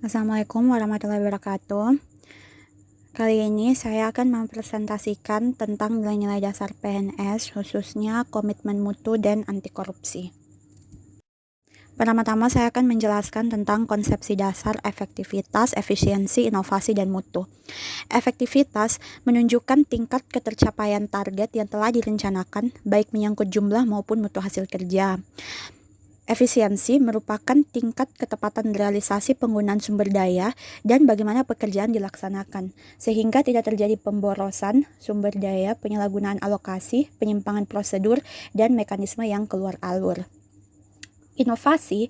Assalamualaikum warahmatullahi wabarakatuh. Kali ini saya akan mempresentasikan tentang nilai-nilai dasar PNS, khususnya komitmen mutu dan anti korupsi. Pertama-tama saya akan menjelaskan tentang konsepsi dasar efektivitas, efisiensi, inovasi, dan mutu. Efektivitas menunjukkan tingkat ketercapaian target yang telah direncanakan, baik menyangkut jumlah maupun mutu hasil kerja. Efisiensi merupakan tingkat ketepatan realisasi penggunaan sumber daya dan bagaimana pekerjaan dilaksanakan, sehingga tidak terjadi pemborosan sumber daya, penyalahgunaan alokasi, penyimpangan prosedur, dan mekanisme yang keluar alur. Inovasi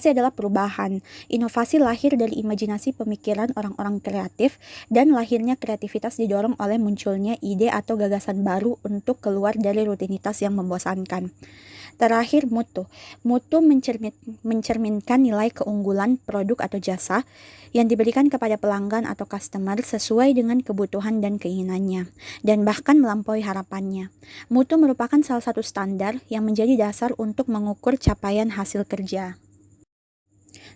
adalah perubahan. Inovasi lahir dari imajinasi pemikiran orang-orang kreatif, dan lahirnya kreativitas didorong oleh munculnya ide atau gagasan baru untuk keluar dari rutinitas yang membosankan. Terakhir, mutu. Mutu mencerminkan nilai keunggulan produk atau jasa yang diberikan kepada pelanggan atau customer sesuai dengan kebutuhan dan keinginannya, dan bahkan melampaui harapannya. Mutu merupakan salah satu standar yang menjadi dasar untuk mengukur capaian hasil kerja.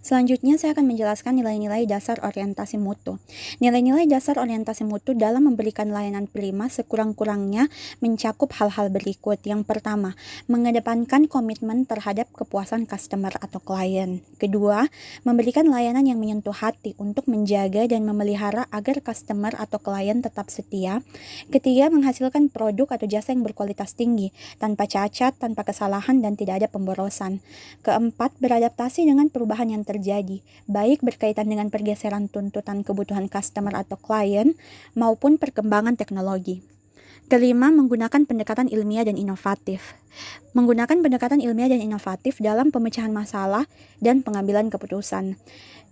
Selanjutnya saya akan menjelaskan nilai-nilai dasar orientasi mutu. Nilai-nilai dasar orientasi mutu dalam memberikan layanan prima sekurang-kurangnya mencakup hal-hal berikut. Yang pertama, mengedepankan komitmen terhadap kepuasan customer atau klien. Kedua, memberikan layanan yang menyentuh hati untuk menjaga dan memelihara agar customer atau klien tetap setia. Ketiga, menghasilkan produk atau jasa yang berkualitas tinggi, tanpa cacat, tanpa kesalahan, dan tidak ada pemborosan. Keempat, beradaptasi dengan perubahan yang terjadi, baik berkaitan dengan pergeseran tuntutan kebutuhan customer atau klien, maupun perkembangan teknologi. Kelima, menggunakan pendekatan ilmiah dan inovatif. Menggunakan pendekatan ilmiah dan inovatif dalam pemecahan masalah dan pengambilan keputusan.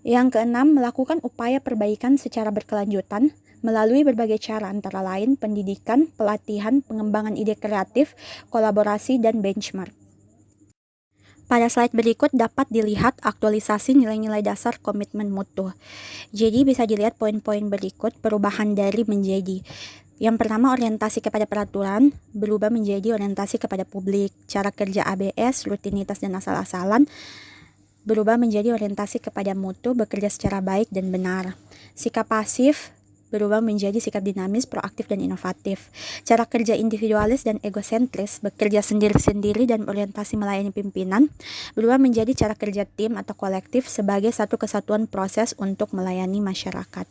Yang keenam, melakukan upaya perbaikan secara berkelanjutan melalui berbagai cara, antara lain pendidikan, pelatihan, pengembangan ide kreatif, kolaborasi, dan benchmark. Pada slide berikut dapat dilihat aktualisasi nilai-nilai dasar komitmen mutu. Jadi bisa dilihat poin-poin berikut perubahan dari menjadi. Yang pertama, orientasi kepada peraturan berubah menjadi orientasi kepada publik. Cara kerja ABS, rutinitas dan asal-asalan berubah menjadi orientasi kepada mutu, bekerja secara baik dan benar. Sikap pasif berubah menjadi sikap dinamis, proaktif, dan inovatif. Cara kerja individualis dan egosentris, bekerja sendiri-sendiri dan orientasi melayani pimpinan, berubah menjadi cara kerja tim atau kolektif sebagai satu kesatuan proses untuk melayani masyarakat.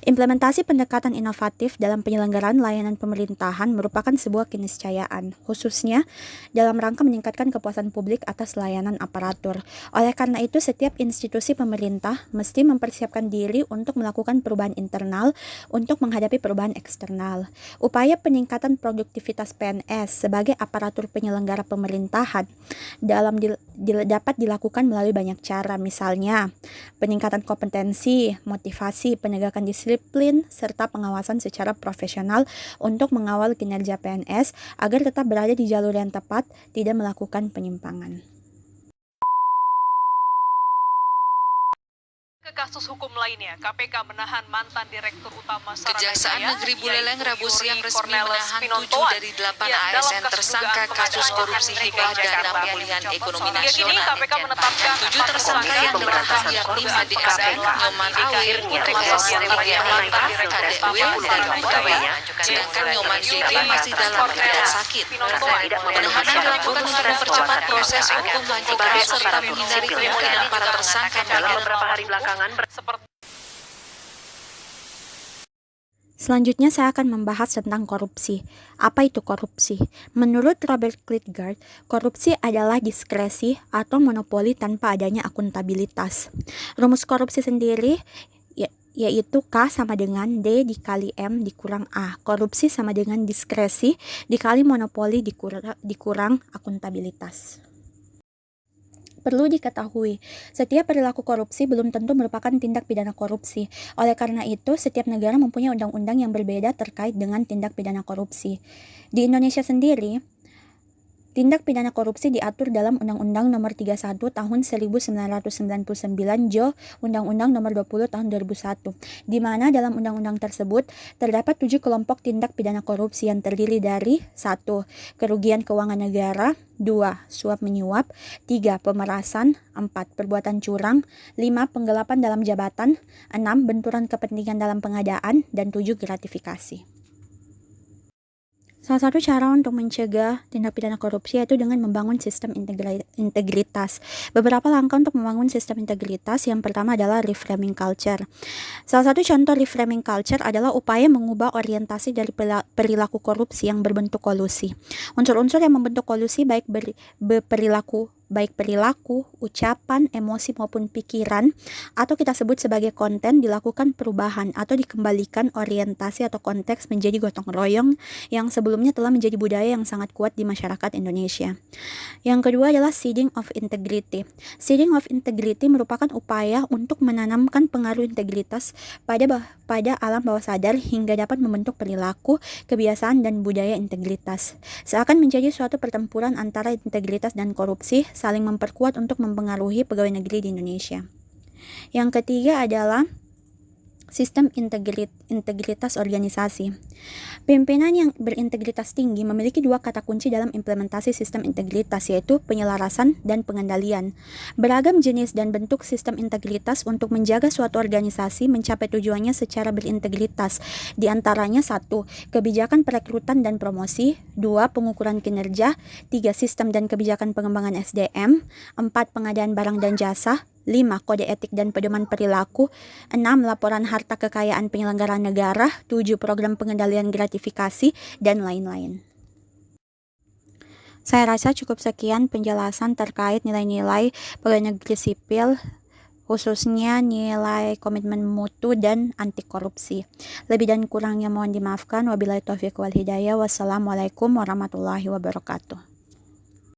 Implementasi pendekatan inovatif dalam penyelenggaraan layanan pemerintahan merupakan sebuah keniscayaan, khususnya dalam rangka meningkatkan kepuasan publik atas layanan aparatur. Oleh karena itu, setiap institusi pemerintah mesti mempersiapkan diri untuk melakukan perubahan internal untuk menghadapi perubahan eksternal. Upaya peningkatan produktivitas PNS sebagai aparatur penyelenggara pemerintahan dapat dilakukan melalui banyak cara, misalnya peningkatan kompetensi, motivasi, penegakan disiplin, serta pengawasan secara profesional untuk mengawal kinerja PNS agar tetap berada di jalur yang tepat, tidak melakukan penyimpangan. Ke kasus hukum lainnya, KPK menahan mantan Direktur Utama Saranajaya, Kejaksaan Negeri Buleleng Rabu siang resmi Cornelis menahan 7 Pinontoan dari 8 dalam ASN kasus tersangka dugaan kasus pengadaan korupsi lahan hibah DKI dana Jakarta. pemulihan ekonomi Hingga kini nasional. KPK menetapkan 7 tersangka yang ditahan yakni Made SN, Nyoman Awir, TKS, Ilya Ananta, KDW, dan pegawainya, sedangkan Nyoman JT masih dalam keadaan sakit. Penahanan dilakukan untuk mempercepat proses hukum lanjutan serta menghindari kemungkinan para tersangka dalam beberapa hari belakangan seperti Selanjutnya saya akan membahas tentang korupsi. Apa itu korupsi? Menurut Robert Klitgard, korupsi adalah diskresi atau monopoli tanpa adanya akuntabilitas. Rumus korupsi sendiri yaitu K sama dengan D dikali M dikurang A. Korupsi sama dengan diskresi dikali monopoli dikurang akuntabilitas. Perlu diketahui, setiap perilaku korupsi belum tentu merupakan tindak pidana korupsi. Oleh karena itu, setiap negara mempunyai undang-undang yang berbeda terkait dengan tindak pidana korupsi. Di Indonesia sendiri, Tindak pidana korupsi diatur dalam Undang-Undang Nomor 31 Tahun 1999 Jo Undang-Undang Nomor 20 Tahun 2001, di mana dalam undang-undang tersebut terdapat 7 kelompok tindak pidana korupsi yang terdiri dari 1. Kerugian keuangan negara, 2. Suap menyuap, 3. Pemerasan, 4. Perbuatan curang, 5. Penggelapan dalam jabatan, 6. Benturan kepentingan dalam pengadaan, dan 7. Gratifikasi. Salah satu cara untuk mencegah tindak pidana korupsi yaitu dengan membangun sistem integritas. Beberapa langkah untuk membangun sistem integritas, yang pertama adalah reframing culture. Salah satu contoh reframing culture adalah upaya mengubah orientasi dari perilaku korupsi yang berbentuk kolusi. Unsur-unsur yang membentuk kolusi baik perilaku, ucapan, emosi maupun pikiran, atau kita sebut sebagai konten, dilakukan perubahan atau dikembalikan orientasi atau konteks menjadi gotong royong yang sebelumnya telah menjadi budaya yang sangat kuat di masyarakat Indonesia. Yang kedua adalah seeding of integrity. Seeding of integrity merupakan upaya untuk menanamkan pengaruh integritas pada alam bawah sadar hingga dapat membentuk perilaku, kebiasaan, dan budaya integritas. Seakan menjadi suatu pertempuran antara integritas dan korupsi, saling memperkuat untuk mempengaruhi pegawai negeri di Indonesia. Yang ketiga adalah sistem integritas organisasi. Pimpinan yang berintegritas tinggi memiliki 2 kata kunci dalam implementasi sistem integritas, yaitu penyelarasan dan pengendalian. Beragam jenis dan bentuk sistem integritas untuk menjaga suatu organisasi mencapai tujuannya secara berintegritas. Di antaranya 1. Kebijakan perekrutan dan promosi, 2. Pengukuran kinerja, 3. Sistem dan kebijakan pengembangan SDM, 4. Pengadaan barang dan jasa, 5. Kode etik dan pedoman perilaku, 6. Laporan harta kekayaan penyelenggara negara, 7. Program pengendalian gratifikasi, dan lain-lain. Saya rasa cukup sekian penjelasan terkait nilai-nilai pegawai negeri sipil, khususnya nilai komitmen mutu dan anti korupsi. Lebih dan kurangnya mohon dimaafkan. Wabillahi taufiq wal hidayah. Wassalamualaikum warahmatullahi wabarakatuh.